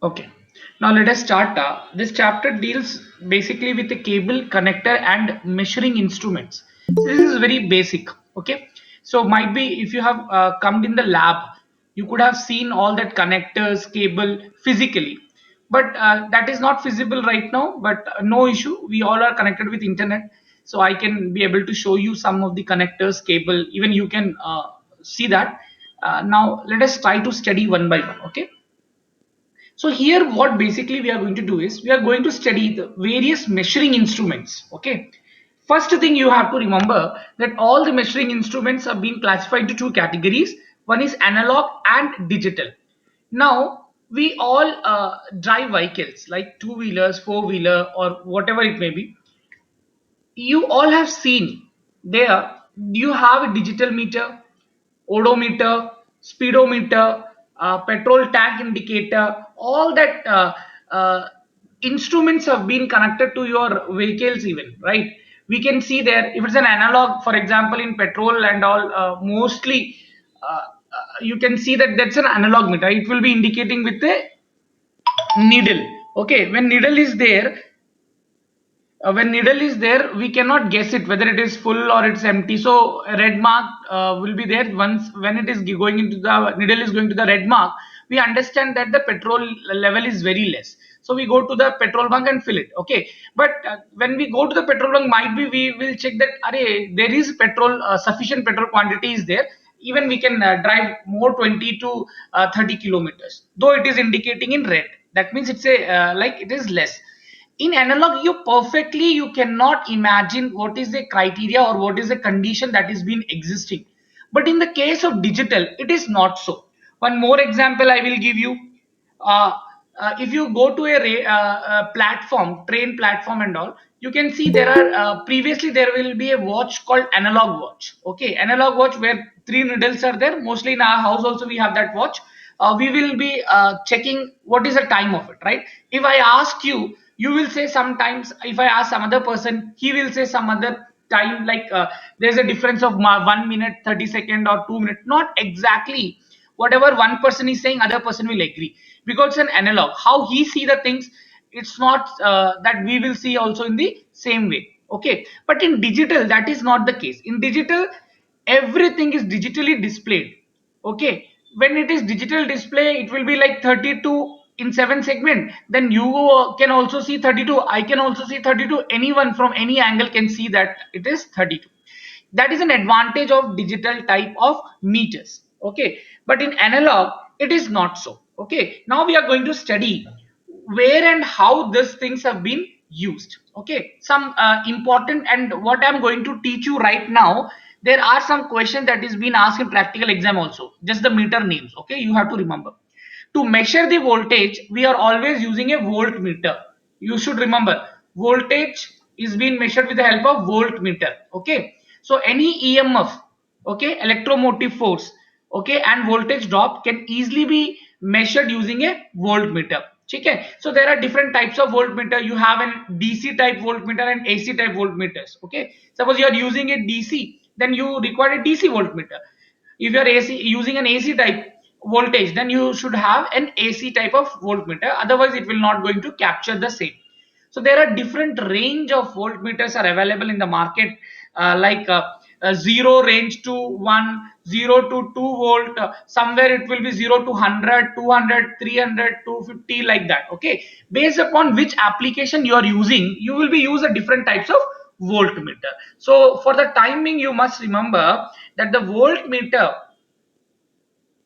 Okay. Now let us start. This chapter deals basically with the cable, connector, and measuring instruments. So this is very basic. Okay. So might be if you have come in the lab, you could have seen all that connectors, cable physically, but that is not feasible right now. But no issue. We all are connected with internet, so I can be able to show you some of the connectors, cable. Even you can see that. Now let us try to study one by one. Okay. So here what basically we are going to do is we are going to study the various measuring instruments. Okay. First thing you have to remember that all the measuring instruments are being classified into two categories. One is analog and digital. Now we all drive vehicles like two-wheelers, four-wheeler or whatever it may be. You all have seen there you have a digital meter, odometer, speedometer, petrol tank indicator, all that uh, instruments have been connected to your vehicles even, right? We can see there if it's an analog, for example, in petrol and all, mostly you can see that that's an analog meter. It will be indicating with a needle. Okay, when needle is there, we cannot guess it whether it is full or it's empty. So a red mark will be there. Once when it is going into the needle is going to the red mark, we understand that the petrol level is very less. So we go to the petrol bunk and fill it. Okay, but when we go to the petrol bunk, might be we will check that there is petrol, sufficient petrol quantity is there. Even we can drive more 20 to 30 kilometers, though it is indicating in red. That means it's a like it is less. In analog, you cannot imagine what is the criteria or what is the condition that is been existing. But in the case of digital, it is not so. One more example I will give you. uh, if you go to a platform, train platform and all, you can see there are previously there will be a watch called analog watch. Okay, analog watch where three needles are there. Mostly in our house also we have that watch. We will be checking what is the time of it, right? If I ask you, you will say sometimes. If I ask some other person, he will say some other time, like there's a difference of 1 minute 30 second or 2 minutes. Not exactly whatever one person is saying, other person will agree, because it's an analog. How he see the things, it's not that we will see also in the same way. Okay, but in digital that is not the case. In digital, everything is digitally displayed. Okay, when it is digital display, it will be like 32 in 7 segment. Then you can also see 32, I can also see 32, anyone from any angle can see that it is 32. That is an advantage of digital type of meters. Okay, but in analog it is not so. Okay, now we are going to study where and how these things have been used. Okay, some important, and what I'm going to teach you right now, there are some questions that is being asked in practical exam also, just the meter names. Okay, you have to remember. To measure the voltage, we are always using a voltmeter. You should remember, voltage is being measured with the help of voltmeter. Okay, so any EMF, okay, electromotive force, okay, and voltage drop can easily be measured using a voltmeter. Okay, so there are different types of voltmeter. You have an DC type voltmeter and AC type voltmeters. Okay, suppose you are using a DC, then you require a DC voltmeter. If you are AC using an AC type voltage, then you should have an AC type of voltmeter, otherwise it will not going to capture the same. So there are different range of voltmeters are available in the market, like 0 range to 1, 0 to 2 volt, somewhere it will be 0 to 100, 200, 300, 250, like that. Okay, based upon which application you are using, you will be use a different types of voltmeter. So for the timing, you must remember that the voltmeter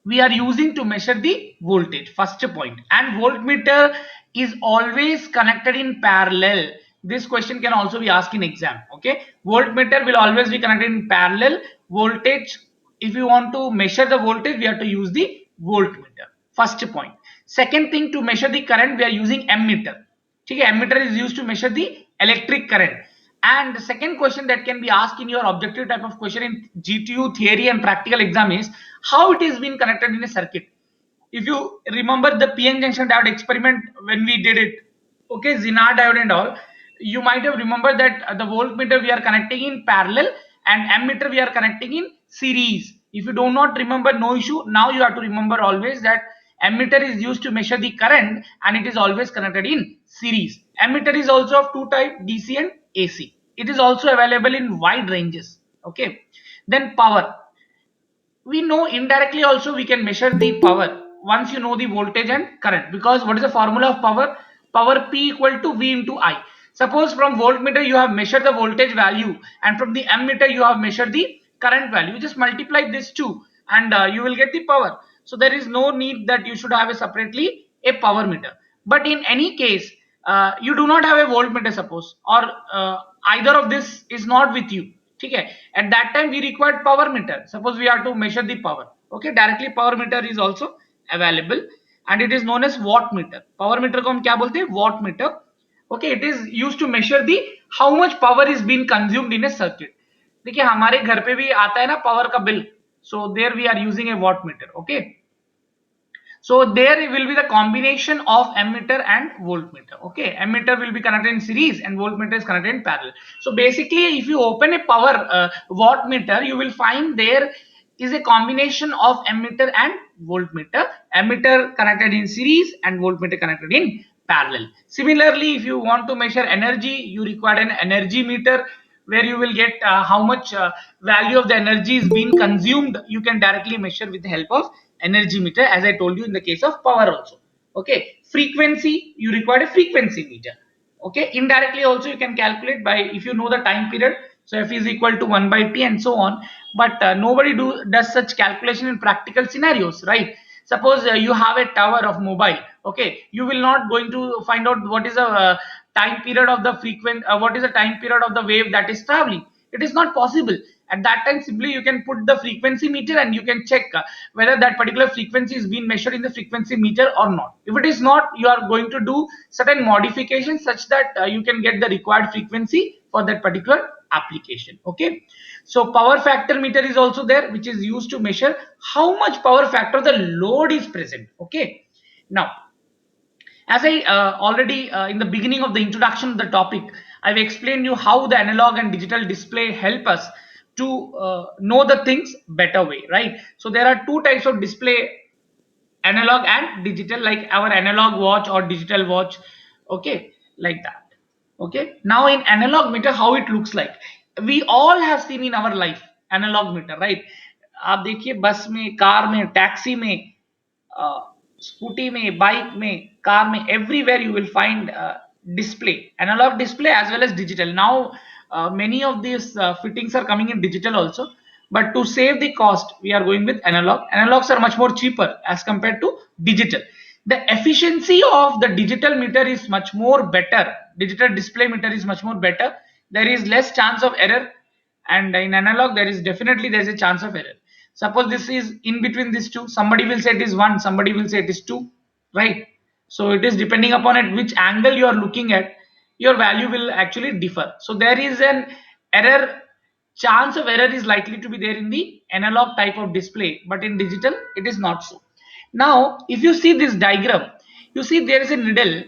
we are using to measure the voltage, first point. And voltmeter is always connected in parallel. This question can also be asked in exam. Okay, voltmeter will always be connected in parallel. Voltage, if you want to measure the voltage, we have to use the voltmeter, first point. Second thing, to measure the current, we are using ammeter. Okay, ammeter is used to measure the electric current. And the second question that can be asked in your objective type of question in GTU theory and practical exam is how it is being connected in a circuit. If you remember the PN junction diode experiment when we did it, okay, Zener diode and all, you might have remembered that the voltmeter we are connecting in parallel and ammeter we are connecting in series. If you do not remember, no issue. Now you have to remember always that Ammeter is used to measure the current and it is always connected in series. Ammeter is also of two types, DC and AC. It is also available in wide ranges. Okay. Then power. We know indirectly also we can measure the power once you know the voltage and current, because what is the formula of power? Power P equal to V into I. Suppose from voltmeter you have measured the voltage value and from the ammeter you have measured the current value. You just multiply these two and you will get the power. So there is no need that you should have a separately a power meter. But in any case, you do not have a voltmeter suppose, or either of this is not with you. Okay, at that time we required power meter. Suppose we are to measure the power. Okay, directly power meter is also available and it is known as watt meter. Power meter को हम क्या बोलते हैं? Watt meter. Okay, it is used to measure the how much power is being consumed in a circuit. देखिए हमारे घर पे भी आता है ना पावर का bill. So there we are using a watt meter. Okay. So there will be the combination of ammeter and voltmeter. Okay, ammeter will be connected in series and voltmeter is connected in parallel. So basically, if you open a power watt meter, you will find there is a combination of ammeter and voltmeter. Ammeter connected in series and voltmeter connected in parallel. Similarly, if you want to measure energy, you require an energy meter where you will get how much value of the energy is being consumed. You can directly measure with the help of energy meter, as I told you in the case of power also. Okay, frequency, you require a frequency meter. Okay, indirectly also you can calculate by, if you know the time period, so f is equal to 1 by t and so on. But nobody does such calculation in practical scenarios, right? Suppose you have a tower of mobile. Okay, you will not going to find out what is the time period of the what is the time period of the wave that is traveling. It is not possible. At that time simply you can put the frequency meter and you can check whether that particular frequency is being measured in the frequency meter or not. If it is not, you are going to do certain modifications such that you can get the required frequency for that particular application. Okay, so power factor meter is also there, which is used to measure how much power factor the load is present. Okay, now as I already in the beginning of the introduction of the topic, I've explained you how the analog and digital display help us to know the things better way, right? So there are two types of display, analog and digital, like our analog watch or digital watch. Okay, like that. Okay, now in analog meter, how it looks like, we all have seen in our life analog meter, right? आप देखिए बस में, car में, taxi में, scooty में, bike में, car में, everywhere you will find display, analog display as well as digital. Now many of these fittings are coming in digital also, but to save the cost we are going with analog. Analogs are much more cheaper as compared to digital. The efficiency of the digital meter is much more better. Digital display meter is much more better. There is less chance of error, and in analog there is a chance of error. Suppose this is in between these two, somebody will say it is 1, somebody will say it is 2, right? So it is depending upon at which angle you are looking at, your value will actually differ. So there is an error, chance of error is likely to be there in the analog type of display, but in digital it is not so. Now if you see this diagram, you see there is a needle.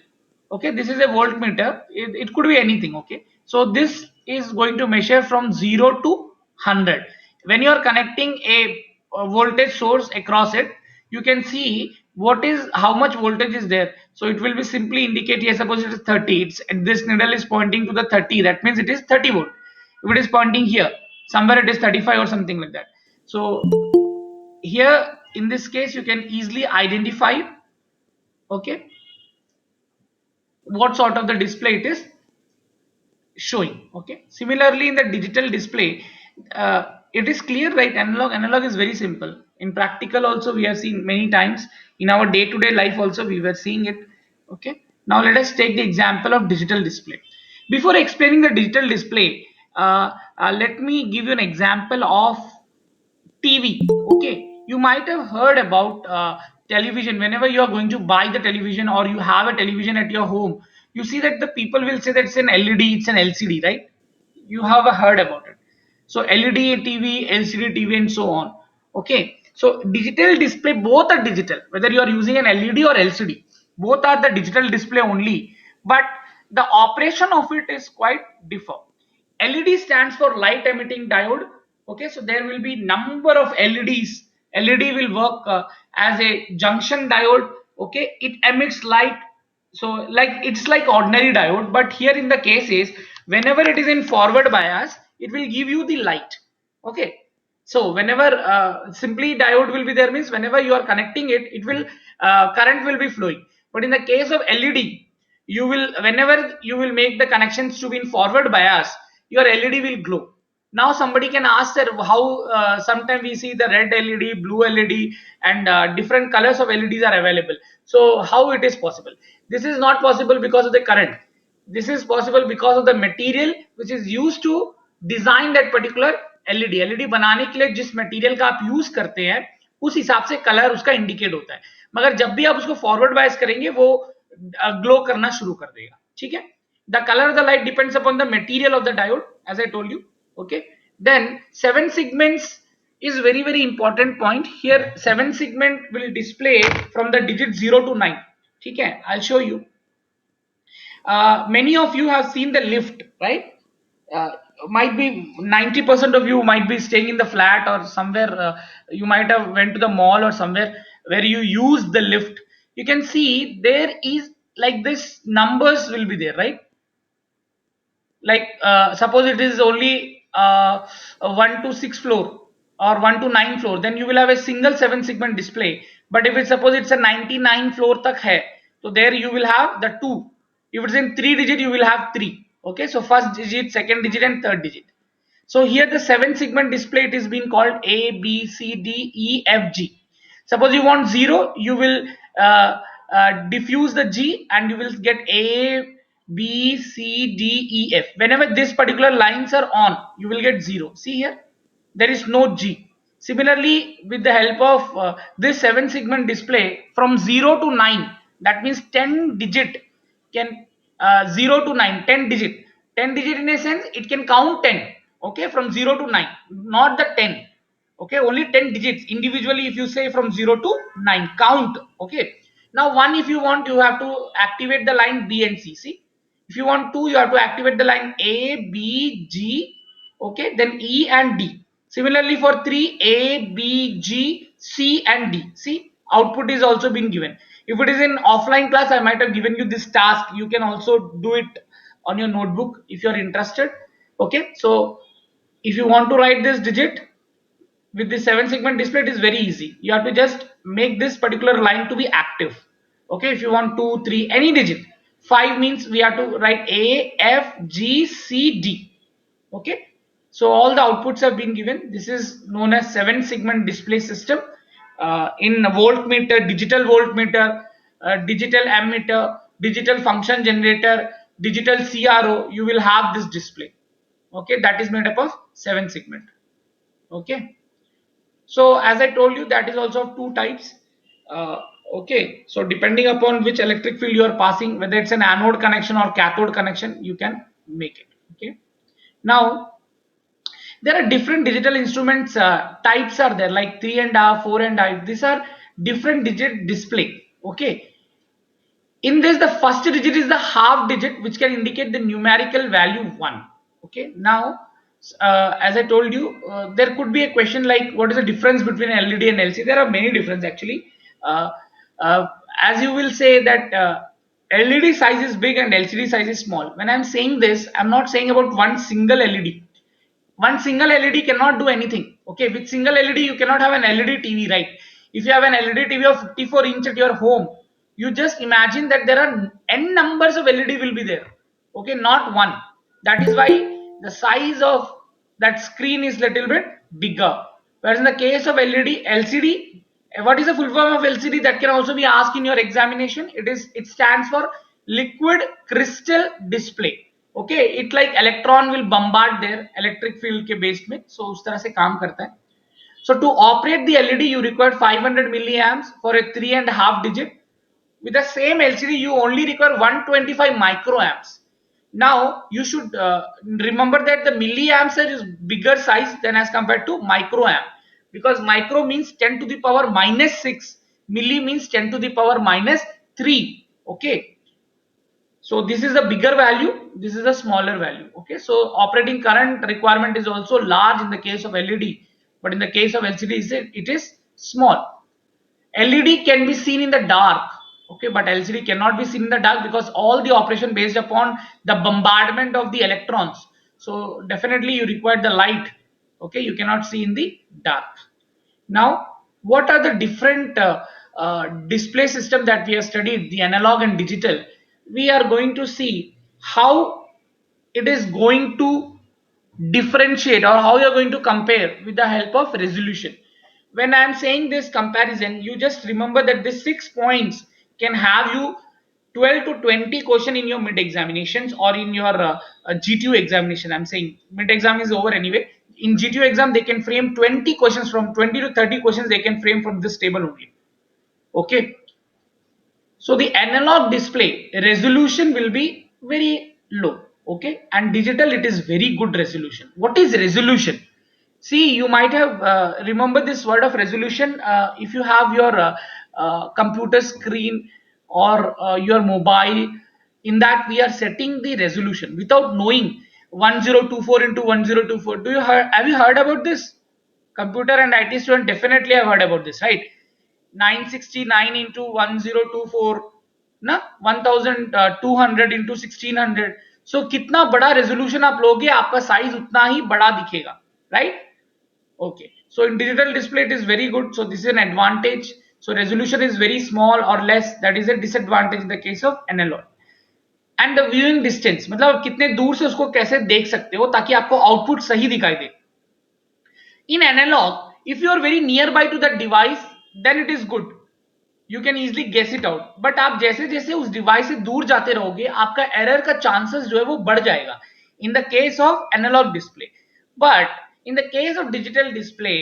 Okay, this is a voltmeter. It could be anything. Okay, so this is going to measure from 0 to 100. When you are connecting a voltage source across it, you can see what is, how much voltage is there. So it will be simply indicate here, suppose it is 30, it's, and this needle is pointing to the 30, that means it is 30 volt. If it is pointing here somewhere, it is 35 or something like that. So here in this case you can easily identify, okay, what sort of the display it is showing. Okay, similarly in the digital display, it is clear, right? Analog is very simple. In practical also we have seen many times, in our day-to-day life also we were seeing it. Okay, now let us take the example of digital display. Before explaining the digital display, let me give you an example of TV. Okay, you might have heard about television. Whenever you are going to buy the television or you have a television at your home, you see that the people will say that it's an LED, it's an LCD, right? You have heard about it. So LED TV, LCD TV, and so on. Okay, so digital display, both are digital. Whether you are using an LED or LCD, both are the digital display only. But the operation of it is quite different. LED stands for light emitting diode. Okay, so there will be number of LEDs LED will work as a junction diode. Okay, it emits light. So like it's like ordinary diode, but here in the case is whenever it is in forward bias, it will give you the light. Okay, so whenever simply diode will be there means whenever you are connecting it, it will current will be flowing. But in the case of LED, you will whenever you will make the connections to be in forward bias, your LED will glow. Now somebody can ask that how sometimes we see the red LED, blue LED, and different colors of LEDs are available. So how it is possible? This is not possible because of the current. This is possible because of the material which is used to design that particular LED. LED बनाने के लिए जिस material का आप use करते हैं उस हिसाब से कलर उसका इंडिकेट होता है, मगर जब भी आप उसको फॉरवर्ड बायस करेंगे वो ग्लो करना शुरू कर देगा. ठीक है, the color of the light depends upon the material of the diode, as I told you. Okay, then seven segments is very important point here. Seven segment will display from the digit 0 to 9. ठीक है, I'll show you. Many of you have seen the lift, right? uh, might be 90% of you might be staying in the flat or somewhere, you might have went to the mall or somewhere where you use the lift. You can see there is like this numbers will be there, right? Like suppose it is only 1 to 6 floor or 1 to 9 floor, then you will have a single 7 segment display. But if it suppose it's a 99 floor tak hai, so there you will have the 2. If it's in 3 digit, you will have 3. Okay, so first digit, second digit, and third digit. So here the 7 segment display, it is being called A, B, C, D, E, F, G. Suppose you want 0, you will diffuse the G and you will get A, B, C, D, E, F. Whenever this particular lines are on, you will get 0. See here, there is no G. Similarly, with the help of this 7 segment display from 0 to 9, that means 10 digit can 0 to 9, 10 digit. 10 digit in a sense, it can count 10. Okay, from 0 to 9, not the 10. Okay, only 10 digits individually. If you say from 0 to 9 count. Okay, now 1, if you want, you have to activate the line B and C. See, if you want 2, you have to activate the line A, B, G. Okay, then E and D. Similarly for 3, A, B, G, C and D. See, output is also been given. If it is in offline class, I might have given you this task. You can also do it on your notebook if you are interested. Okay, so if you want to write this digit with the 7 segment display, it is very easy. You have to just make this particular line to be active. Okay, if you want 2, 3, any digit. 5 means we have to write A, F, G, C, D. Okay, so all the outputs have been given. This is known as 7 segment display system. In voltmeter, digital voltmeter, digital ammeter, digital function generator, digital CRO, you will have this display. Okay, that is made up of 7 segment. Okay, so as I told you, that is also of two types. uh, okay, so depending upon which electric field you are passing, whether it's an anode connection or cathode connection, you can make it. Okay, now there are different digital instruments types are there, like 3.5, 4.5. These are different digit display. Okay, in this the first digit is the half digit which can indicate the numerical value 1. Okay, now as I told you, there could be a question like what is the difference between LED and LCD. There are many difference actually. uh, uh, as you will say that LED size is big and LCD size is small. When I'm saying this, I'm not saying about one single LED. One single LED cannot do anything. Okay, with single LED you cannot have an LED TV, right? If you have an LED TV of 54 inch at your home, you just imagine that there are n numbers of LED will be there. Okay, not one. That is why the size of that screen is little bit bigger. Whereas in the case of LED, LCD, what is the full form of LCD? That can also be asked in your examination. It stands for liquid crystal display. Okay, it like electron will bombard their electric field के base में, so उस तरह से काम करता है. So to operate the LED, you require 500 milliamps for a 3.5 digit. With the same LCD, you only require 125 microamps. Now you should remember that the milliamps is bigger size than as compared to microamp, because micro means 10 to the power minus 6, milli means 10 to the power minus 3. Okay, so this is a bigger value, this is a smaller value. Okay, so operating current requirement is also large in the case of LED, but in the case of LCD it is small. LED can be seen in the dark, okay, but LCD cannot be seen in the dark because all the operation based upon the bombardment of the electrons. So definitely you require the light, okay, you cannot see in the dark. Now, what are the different display system that we have studied, the analog and digital? We are going to see how it is going to differentiate or how you're going to compare with the help of resolution. When I'm saying this comparison, you just remember that these 6 points can have you 12 to 20 question in your mid examinations or in your GTU examination. I'm saying mid exam is over anyway. In GTU exam, they can frame 20 questions, from 20 to 30 questions they can frame from this table only. Okay. So the analog display resolution will be very low, okay, and digital it is very good resolution. What is resolution? See, you might have remember this word of resolution if you have your computer screen or your mobile. In that we are setting the resolution without knowing 1024 into 1024. Have you heard about this? Computer and IT student definitely have heard about this, right? 969 into 1024 ना 1200 into 1600. So कितना बड़ा resolution आप लोगे आपका size उतना ही बड़ा दिखेगा, right? Okay, so in digital display it is very good, so this is an advantage. So resolution is very small or less, that is a disadvantage in the case of analog. And the viewing distance, मतलब आप कितने दूर से उसको कैसे देख सकते हो ताकि आपको आउटपुट सही दिखाई दे. In analog, if you are very nearby to that device, then it is good. You can easily guess it out. But आप जैसे जैसे उस डिवाइस से दूर जाते रहोगे आपका एरर का चांसेस जो है वो बढ़ जाएगा in the case of analogue display. But in the case of digital display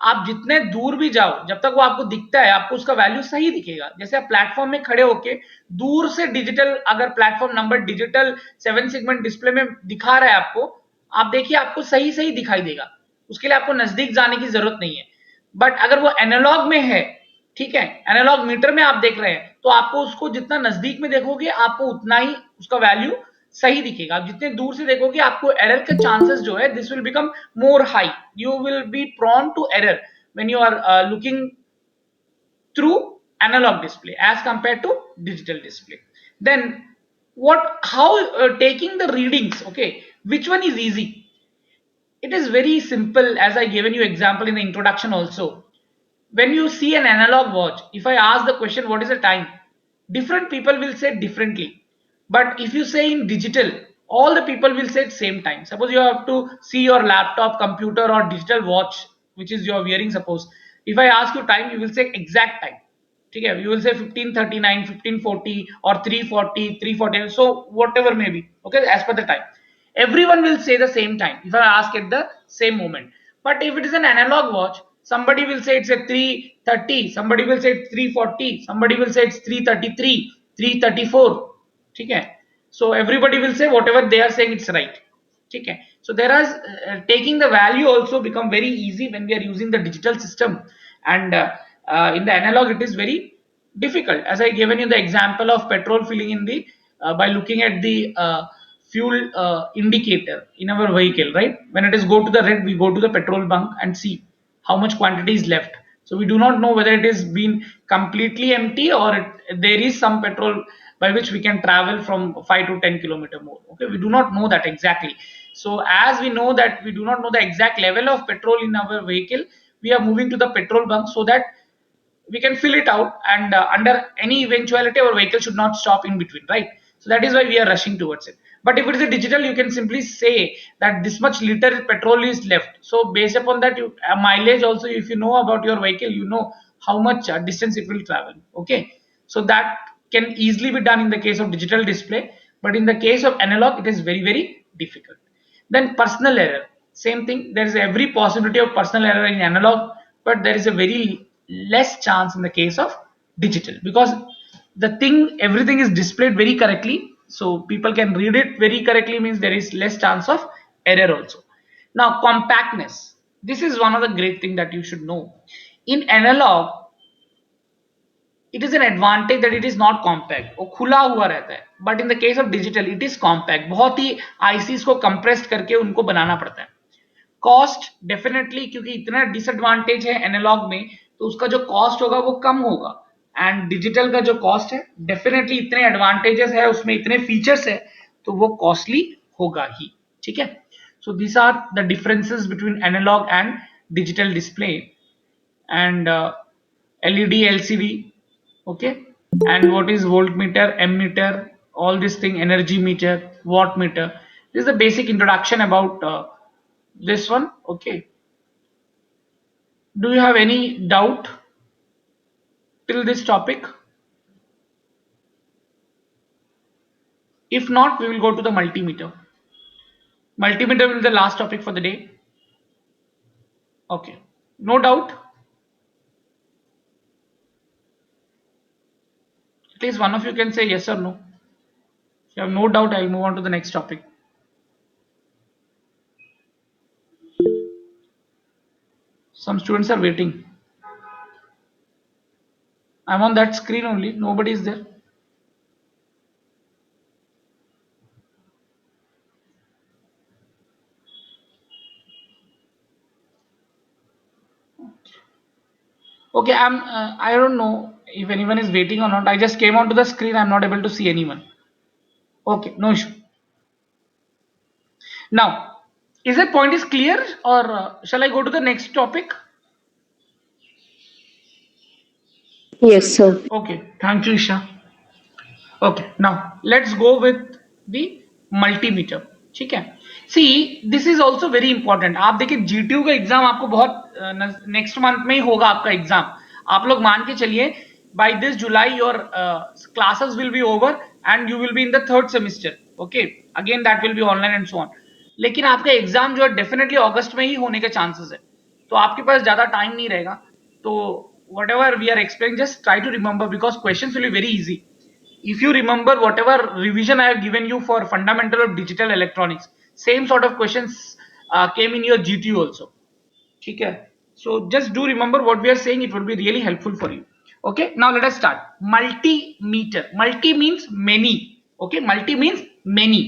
आप जितने दूर भी जाओ जब तक वो आपको दिखता है आपको उसका वैल्यू सही दिखेगा. जैसे आप प्लेटफॉर्म में खड़े होके दूर से डिजिटल अगर platform number digital 7 segment display में दिखा रहा है आपको, आप देखिए आपको सही सही दिखाई देगा, उसके लिए आपको नजदीक जाने की जरूरत नहीं है. बट अगर वो एनालॉग में है, ठीक है, एनालॉग मीटर में आप देख रहे हैं तो आपको उसको जितना नजदीक में देखोगे आपको उतना ही उसका वैल्यू सही दिखेगा. आप जितने दूर से देखोगे आपको एरर के चांसेस जो है this will become more high. You will be prone to error when you are looking through analog display as compared to digital display. Then how taking the readings, okay, which one is easy? It is very simple, as I given you example in the introduction also. When you see an analog watch, if I ask the question what is the time, different people will say differently. But if you say in digital, all the people will say same time. Suppose you have to see your laptop, computer or digital watch which is you're wearing, suppose if I ask you time you will say exact time. ठीक है, you will say 1539, 1540 or 340, 340, so whatever may be, okay, as per the time. Everyone will say the same time if I ask at the same moment. But if it is an analog watch, somebody will say it's at 330, somebody will say it's 340, somebody will say it's 333, 334. Okay, so everybody will say whatever they are saying it's right. Okay, so there is taking the value also become very easy when we are using the digital system, and in the analog it is very difficult. As I given you the example of petrol filling in the by looking at the fuel indicator in our vehicle, right? When it is go to the red, we go to the petrol bunk and see how much quantity is left. So we do not know whether it is been completely empty or there is some petrol by which we can travel from 5 to 10 kilometer more. Okay, we do not know that exactly. So as we know that we do not know the exact level of petrol in our vehicle, we are moving to the petrol bunk so that we can fill it out, and under any eventuality our vehicle should not stop in between, right? So that is why we are rushing towards it. But if it is a digital, you can simply say that this much liter petrol is left, so based upon that you mileage also, if you know about your vehicle, you know how much distance it will travel. Okay, so that can easily be done in the case of digital display, but in the case of analog it is very very difficult. Then personal error, same thing, there is every possibility of personal error in analog, but there is a very less chance in the case of digital because the thing everything is displayed very correctly, so people can read it very correctly, means there is less chance of error also. Now compactness, this is one of the great thing that you should know. In analog it is an advantage that it is not compact, वो खुला हुआ रहता है, but in the case of digital it is compact, बहुत ही ICs को compressed करके उनको बनाना पड़ता है. कॉस्ट डेफिनेटली, क्योंकि इतना डिसएडवांटेज है एनालॉग में, तो उसका जो कॉस्ट होगा वो कम होगा। एंड डिजिटल का जो कॉस्ट है डेफिनेटली इतने एडवांटेजेस है उसमें, इतने फीचर्स है, तो वो कॉस्टली होगा ही। ठीक है, so this are the differences between analogue and digital display and LED, LCD, okay, and what is voltmeter, ammeter, all this thing, energy meter, watt meter. This is the basic introduction about this one. Okay, do you have any doubt till this topic? If not, we will go to the multimeter. Multimeter will be the last topic for the day. Okay, no doubt. At least one of you can say yes or no. If you have no doubt, I'll move on to the next topic. Some students are waiting. I'm on that screen only, nobody is there. Okay, I don't know if anyone is waiting or not. I just came onto the screen. I'm not able to see anyone. Okay, no issue. Now, is that point is clear, or shall I go to the next topic? Yes, sir. Okay, thank you, Isha. Okay, now let's go with the multimeter. ठीक है, see this is also very important. आप देखिए GTU का exam आपको बहुत next month में ही होगा आपका एग्जाम। आप लोग मान के चलिए by this July your classes will be over and you will be in the third semester. Okay, again that will be online and so on. लेकिन आपका एग्जाम जो है डेफिनेटली अगस्त में ही होने के चांसेस है, तो आपके पास ज्यादा टाइम नहीं रहेगा। तो whatever we are explaining just try to remember because question will be very easy. If you remember whatever revision I have given you for fundamental of digital electronics, same sort of questions came in your GTU also. Okay, so just do remember what we are saying, it will be really helpful for you. Okay, now let us start. Multimeter, multi means many. Okay, multi means many.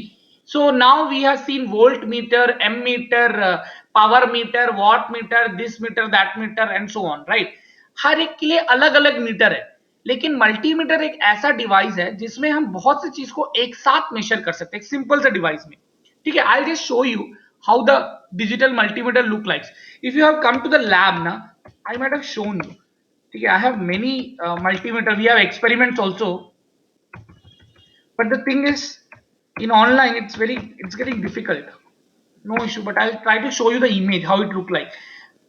So now we have seen voltmeter, ammeter, power meter, watt meter, this meter, that meter and so on, right? हर एक के लिए अलग अलग metre है, लेकिन multimeter एक ऐसा device है जिसमें हम बहुत सी चीज को एक साथ मेजर कर सकते हैं एक सिंपल से डिवाइस में। ठीक है, I just show you how the digital multimeter look likes. If you have come to the lab ना, I might have shown you. ठीक है, I have many multimeter, we have experiments also, but the thing is in online it's getting difficult. No issue, but I'll try to show you the image how it look like.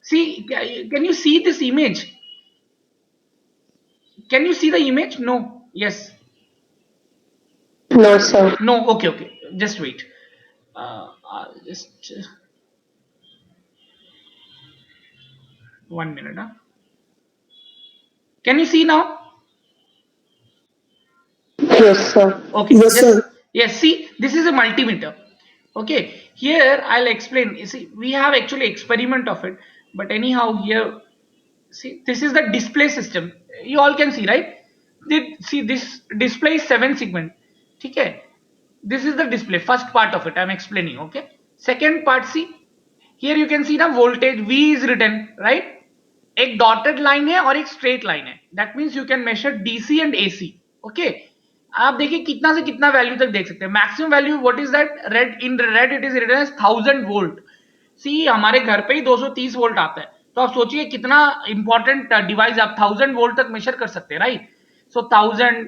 See, can you see this image? Can you see the image? No. Yes. No, sir. No. Okay. Okay. Just wait. Just 1 minute. Huh? Can you see now? Yes, sir. Okay. Yes, sir. Yes. See, this is a multimeter. Okay. Here I'll explain. You see, we have actually experiment of it, but anyhow here, see, this is the display system. You all can see, right? See, this display is 7 segment. Okay. This is the display. First part of it I'm explaining. Okay. Second part, see, here you can see the voltage V is written, right? एक dotted line है और एक straight line है, that means you can measure DC and AC. Okay, आप देखिए कितना से कितना वैल्यू तक देख सकते हैं। Maximum value what is that, red in red it is written as 1000 volt. See, हमारे घर पे ही 230 वोल्ट आता है, तो आप सोचिए कितना इंपॉर्टेंट डिवाइस आप 1000 वोल्ट तक मेजर कर सकते हैं, राइट? सो 1000,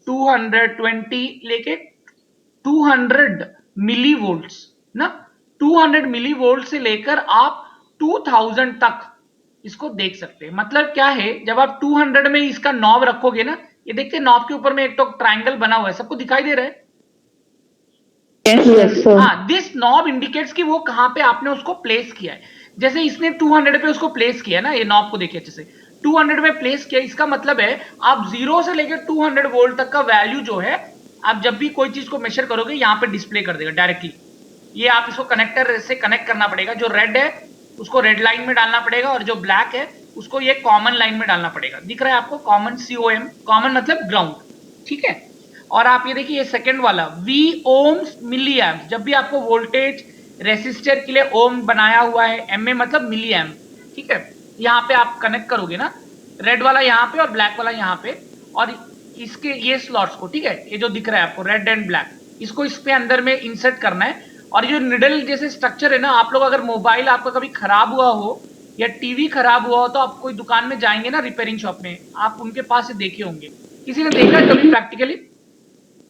220 लेके 200 मिली वोल्ट्स ना, 200 मिली वोल्ट से लेकर आप 2000 तक इसको देख सकते हैं। मतलब क्या है, जब आप 200 में इसका नॉब रखोगे ना, ये देखते हैं नॉब के ऊपर में एक तो ट्रायंगल बना हुआ है, सबको दिखाई दे रहा है? हाँ, दिस नॉब इंडिकेट्स कि वो कहां पे आपने उसको प्लेस किया है। जैसे इसने 200 पे उसको प्लेस किया ना, ये नॉब को देखिए अच्छे से, 200 पे प्लेस किया, इसका मतलब है आप 0 से लेकर 200 वोल्ट तक का वैल्यू जो है, आप जब भी कोई चीज को मेजर करोगे यहाँ पे डिस्प्ले कर देगा डायरेक्टली। ये आप इसको कनेक्टर से कनेक्ट करना पड़ेगा, जो रेड है उसको रेड लाइन में डालना पड़ेगा और जो ब्लैक है उसको ये कॉमन लाइन में डालना पड़ेगा। दिख रहा है आपको कॉमन, COM, कॉमन मतलब ग्राउंड। ठीक है, और आप ये देखिए ये सेकंड वाला V ओम्स मिली एम्प, जब भी आपको वोल्टेज रेसिस्टर के लिए ओम बनाया हुआ है, MA मतलब मिली एम्प। ठीक है, यहाँ पे आप कनेक्ट करोगे ना, रेड वाला यहाँ पे और ब्लैक वाला यहाँ पे, और इसके ये स्लॉट्स को, ठीक है, ये जो दिख रहा है आपको रेड एंड ब्लैक, इसको इस पे अंदर में इंसर्ट करना है। और जो निडल जैसे स्ट्रक्चर है ना, आप लोग अगर मोबाइल आपका कभी खराब हुआ हो या टीवी खराब हुआ हो तो आप कोई दुकान में जाएंगे ना, रिपेयरिंग शॉप में, आप उनके पास से देखे होंगे, किसी ने देखा है कभी प्रैक्टिकली?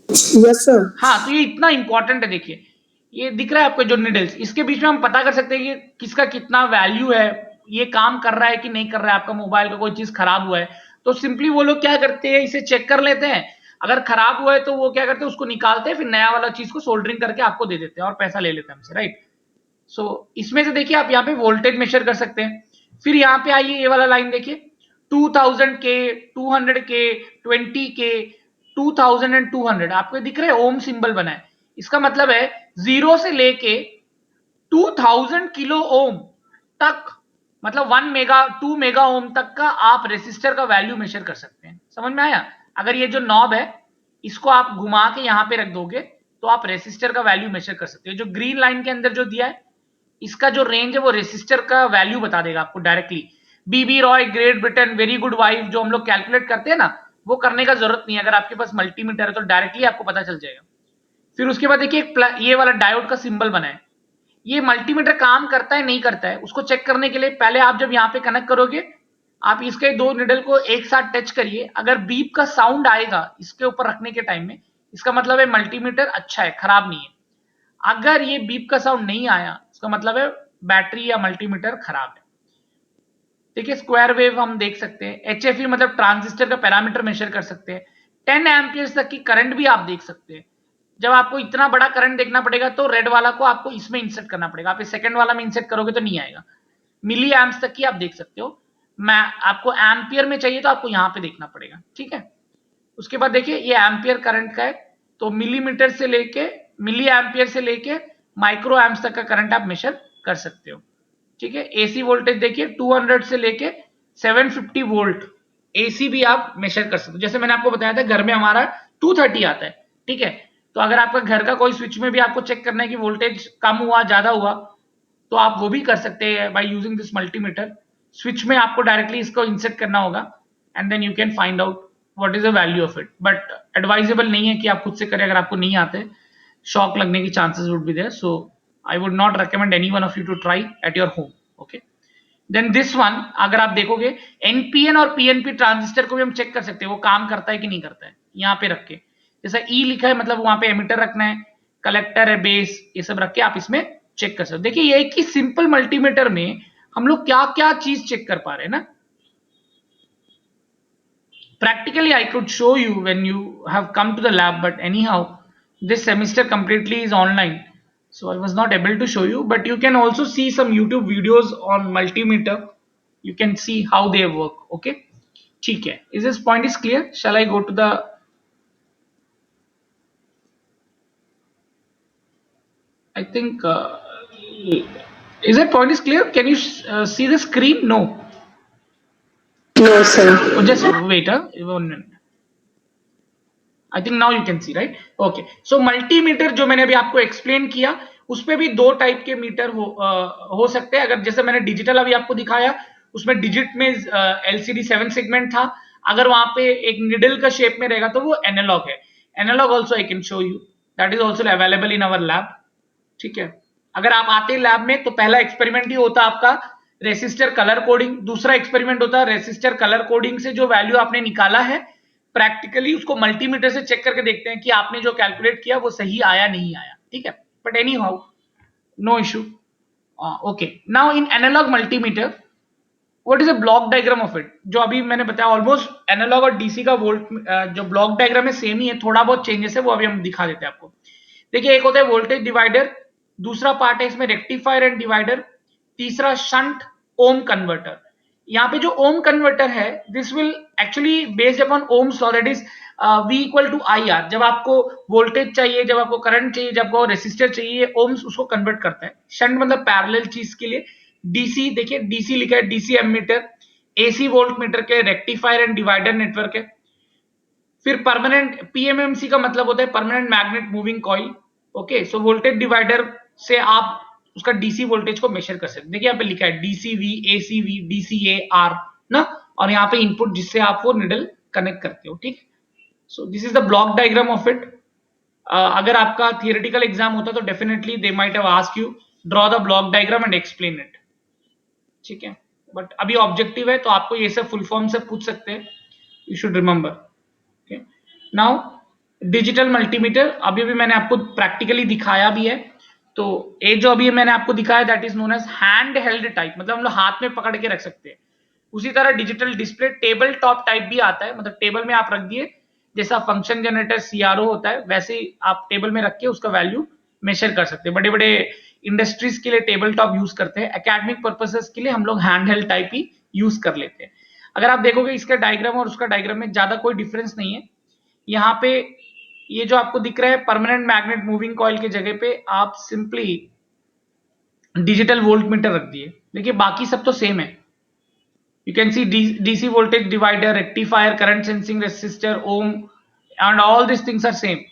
Yes sir. हाँ, तो ये इतना इंपॉर्टेंट है। देखिए ये दिख रहा है आपको जो निडल्स, इसके बीच में हम पता कर सकते हैं कि किसका कितना वैल्यू है, ये काम कर रहा है कि नहीं कर रहा है। आपका मोबाइल का कोई चीज खराब हुआ है तो सिंपली वो लोग क्या करते हैं, इसे चेक कर लेते हैं। अगर खराब हुआ है तो वो क्या करते हैं, उसको निकालते हैं, फिर नया वाला चीज को सोल्डरिंग करके आपको दे देते हैं और पैसा ले लेते हैं हमसे, राइट। सो इसमें से देखिए आप यहाँ पे वोल्टेज मेजर कर सकते हैं। फिर यहाँ पे आइए, ये वाला लाइन देखिए, 2000 के, 200 के, 20 के, 2000 एंड 200, आपको दिख रहा है ओम सिंबल बना है। इसका मतलब है 0 से लेके 2000 किलो ओम तक, मतलब 1 मेगा 2 मेगा ओम तक का आप रेसिस्टर का वैल्यू मेजर कर सकते हैं। समझ में आया? अगर ये जो नॉब है इसको आप घुमा के यहाँ पे रख दोगे तो आप रेसिस्टर का वैल्यू मेजर कर सकते हो। जो ग्रीन लाइन के अंदर जो दिया है, इसका जो रेंज है वो रेसिस्टर का वैल्यू बता देगा आपको डायरेक्टली। बीबी रॉय, Great Britain, very good wife, जो हम लोग कैलकुलेट करते हैं ना, वो करने का जरूरत नहीं है। अगर आपके पास मल्टीमीटर है तो डायरेक्टली आपको पता चल जाएगा। फिर उसके बाद देखिए ये वाला डायोड का सिंबल बना है। ये मल्टीमीटर काम करता है नहीं करता है उसको चेक करने के लिए पहले आप जब यहाँ पे कनेक्ट करोगे, आप इसके दो निडल को एक साथ टच करिए। अगर बीप का साउंड आएगा इसके ऊपर रखने के टाइम में, इसका मतलब है मल्टीमीटर अच्छा है, खराब नहीं है। अगर ये बीप का साउंड नहीं आया, इसका मतलब है बैटरी या मल्टीमीटर खराब है। देखिए स्क्वायर वेव हम देख सकते हैं, एचएफई मतलब ट्रांजिस्टर का पैरामीटर मेजर कर सकते हैं, 10 एम्पियर तक की करंट भी आप देख सकते हैं। जब आपको इतना बड़ा करंट देखना पड़ेगा तो रेड वाला को आपको इसमें इंसर्ट करना पड़ेगा, आप इस सेकंड वाला में इंसर्ट करोगे तो नहीं आएगा। मिली एम्प्स तक की आप देख सकते हो। मैं आपको एम्पियर में चाहिए तो आपको यहाँ पे देखना पड़ेगा, ठीक है। उसके बाद देखिए ये एम्पियर करंट का है, तो मिलीमीटर से लेके, मिली एम्पियर से लेके माइक्रो एम्प्स तक का करंट आप मेजर कर सकते हो, ठीक है। एसी वोल्टेज देखिए 200 से लेके 750 वोल्ट एसी भी आप मेजर कर सकते हो। जैसे मैंने आपको बताया था घर में हमारा 230 आता है, ठीक है। तो अगर आपका घर का कोई स्विच में भी आपको चेक करना है कि वोल्टेज कम हुआ ज्यादा हुआ, तो आप वो भी कर सकते हैं by using this multimeter. Switch में आपको डायरेक्टली इसको इंसर्ट करना होगा and then you can find out what is the value of it. But advisable नहीं है कि आप खुद से करें, अगर आपको नहीं आते शॉक लगने की chances would be there. So I would not recommend any one of you to try at your home, okay. Then this one, अगर आप देखोगे एनपीएन और पीएनपी ट्रांजिस्टर को भी हम चेक कर सकते हैं वो काम करता है कि नहीं करता है। यहाँ पे रख के, जैसा ई लिखा है मतलब वहां पे एमिटर रखना है, कलेक्टर है, बेस, ये सब रख के आप इसमें चेक कर सकते हो। देखिए ये कि सिंपल मल्टीमीटर में हम लोग क्या क्या चीज चेक कर पा रहे हैं ना। Practically I could show you when you have come to the lab, but anyhow this semester completely is online, so I was not able to show you. But you can also see some YouTube videos on multimeter, you can see how they work, okay। ठीक है, is this point is clear? Shall I go to the, I think is that point is clear? Can you see the screen? No? No sir. Oh, just wait 1 minute. I think now you can see, right, okay. So multimeter जो मैंने अभी आपको explain किया, उसपे भी दो type के metre हो सकते हैं। अगर जैसे मैंने डिजिटल अभी आपको दिखाया, उसमें डिजिट में एलसीडी 7 सेगमेंट था। अगर वहां पे एक निडल का शेप में रहेगा तो वो एनालॉग है। Analogue also I can show you, that is also available in our lab, ठीक है। अगर आप आते हैं लैब में तो पहला एक्सपेरिमेंट ही होता आपका रेसिस्टर कलर कोडिंग, दूसरा एक्सपेरिमेंट होता है रेसिस्टर कलर कोडिंग से जो वैल्यू आपने निकाला है प्रैक्टिकली उसको मल्टीमीटर से चेक करके देखते हैं कि आपने जो कैलकुलेट किया वो सही आया नहीं आया, ठीक है। But anyhow no issue, okay. Now in analogue multimeter what is a block diagram of it, जो अभी मैंने बताया ऑलमोस्ट एनालॉग और डीसी का वोल्ट जो ब्लॉक डायग्राम है सेम ही है, थोड़ा बहुत चेंजेस है वो अभी हम दिखा देते हैं आपको। देखिए एक होता है वोल्टेज डिवाइडर, दूसरा पार्ट है इसमें रेक्टिफायर एंड डिवाइडर, तीसरा शंट ओम कन्वर्टर। यहाँ पे जो ओम कन्वर्टर है this will actually based upon Ohm's law, that is V equal to I R. जब आपको वोल्टेज चाहिए, जब आपको करंट चाहिए, जब आपको रेसिस्टर चाहिए, ओम्स उसको कन्वर्ट करता है। शंट मतलब पैरेलल चीज के लिए। डीसी देखिए डीसी लिखा है, DC ammeter, AC volt meter के रेक्टिफायर एंड डिवाइडर नेटवर्क है। फिर परमानेंट पीएमएमसी का मतलब होता है permanent magnet moving coil, okay. So voltage divider से आप उसका डीसी वोल्टेज को मेजर कर सकते हैं। देखिए यहाँ पे लिखा है डीसीवी, एसीवी, डीसीए आर ना, और यहाँ पे इनपुट जिससे आप वो निडल कनेक्ट करते हो, ठीक। सो this is the block diagram of it. अगर आपका थियोरेटिकल एग्जाम होता तो definitely they might have asked you draw the block diagram and explain it, ठीक है। बट अभी ऑब्जेक्टिव है तो आपको ये सब फुल फॉर्म से पूछ सकते हैं, you should remember. Okay, now digital multimeter अभी भी मैंने आपको प्रैक्टिकली दिखाया भी है। तो ये जो अभी मैंने आपको दिखाया that is known as hand held type, मतलब हम लोग हाथ में पकड़ के रख सकते हैं। उसी तरह digital display table top type भी आता है, मतलब टेबल में आप रख दिए, जैसा फंक्शन जनरेटर सीआरओ होता है वैसे ही आप टेबल में रख के उसका वैल्यू मेजर कर सकते हैं। बड़े बड़े इंडस्ट्रीज के लिए टेबल टॉप यूज करते हैं, एकेडमिक पर्पसेस के लिए हम लोग हैंड हेल्ड टाइप ही यूज कर लेते हैं। अगर आप देखोगे इसका डायग्राम और उसका डायग्राम में ज्यादा कोई डिफरेंस नहीं है। यहाँ पे ये जो आपको दिख रहा है परमानेंट मैग्नेट मूविंग कॉइल की जगह पे आप सिंपली डिजिटल वोल्ट मीटर रख दिए। देखिए बाकी सब तो सेम है। You can see DC voltage divider, rectifier, current sensing resistor, ohm, and all these things are same.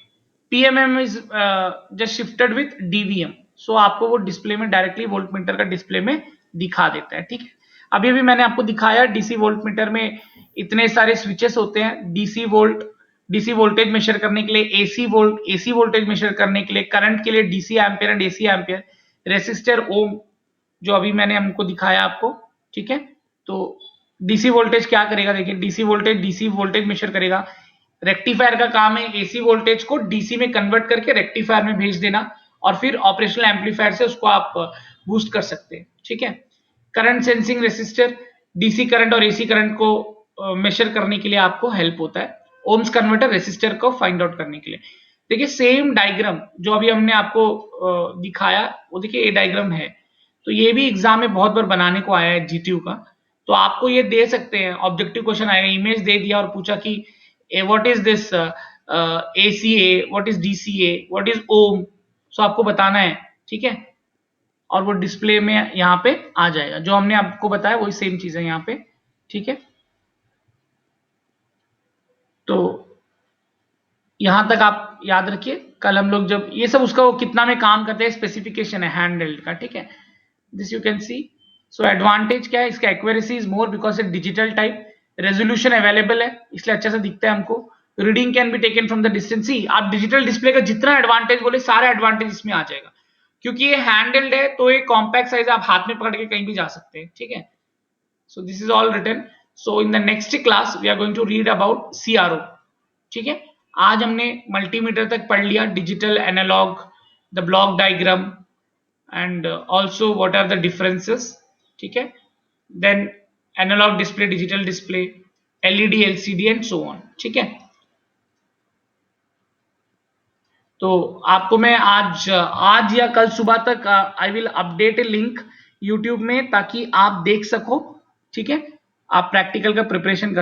PMM is just shifted with DVM. So आपको वो डिस्प्ले में डायरेक्टली वोल्ट मीटर का डिस्प्ले में दिखा देता है, ठीक है। अभी अभी मैंने आपको दिखाया डीसी वोल्ट मीटर में इतने सारे स्विचेस होते हैं, डीसी वोल्टेज मेजर करने के लिए, एसी वोल्टेज मेजर करने के लिए, करंट के लिए DC ampere and AC ampere, resistor, ohm जो अभी मैंने हमको दिखाया आपको, ठीक है। तो डीसी वोल्टेज क्या करेगा, देखिए डीसी वोल्टेज मेजर करेगा। रेक्टिफायर का काम है एसी वोल्टेज को डीसी में कन्वर्ट करके रेक्टिफायर में भेज देना, और फिर ऑपरेशनल एम्पलीफायर से उसको आप बूस्ट कर सकते हैं, ठीक है। Current sensing resistor DC current और एसी करंट को मेजर करने के लिए आपको हेल्प होता है। ओम्स कन्वर्टर रेसिस्टर को फाइंड आउट करने के लिए। देखिए सेम डायग्राम जो अभी हमने आपको दिखाया, वो देखिए ये डायग्राम है। तो ये भी एग्जाम में बहुत बार बनाने को आया है जीटीयू का। तो आपको ये दे सकते हैं, ऑब्जेक्टिव क्वेश्चन आएगा, इमेज दे दिया और पूछा कि what is this ACA, what is DCA, what is ohm, so आपको बताना है, ठीक है। और वो डिस्प्ले में यहाँ पे आ जाएगा, जो हमने आपको बताया वही सेम चीज है यहाँ पे, ठीक है। तो यहां तक आप याद रखिए, कल हम लोग जब ये सब उसका वो कितना में काम करते हैं स्पेसिफिकेशन है हैंडहेल्ड का, ठीक है। This you can C. So advantage क्या है, इसका accuracy is more because it digital type, resolution available है इसलिए अच्छा से दिखता है हमको, reading can be taken from the distance. आप डिजिटल डिस्प्ले का जितना एडवांटेज बोले सारा एडवांटेज इसमें आ जाएगा, क्योंकि ये हैंडल्ड है तो ये कॉम्पैक्ट साइज, आप हाथ में पकड़ के कहीं भी जा सकते हैं, ठीक है। So this is all written. So in the next class we are going to read about CRO, ठीक है। आज हमने मल्टीमीटर तक पढ़ लिया, digital, analog, the block diagram and also what are the differences, ठीक है। then analog display, digital display, LED, LCD and so on, ठीक है। तो आपको मैं आज या कल सुबह तक I will update A link YouTube में ताकि आप देख सको, ठीक है। आप प्रैक्टिकल का प्रिपरेशन कर सको।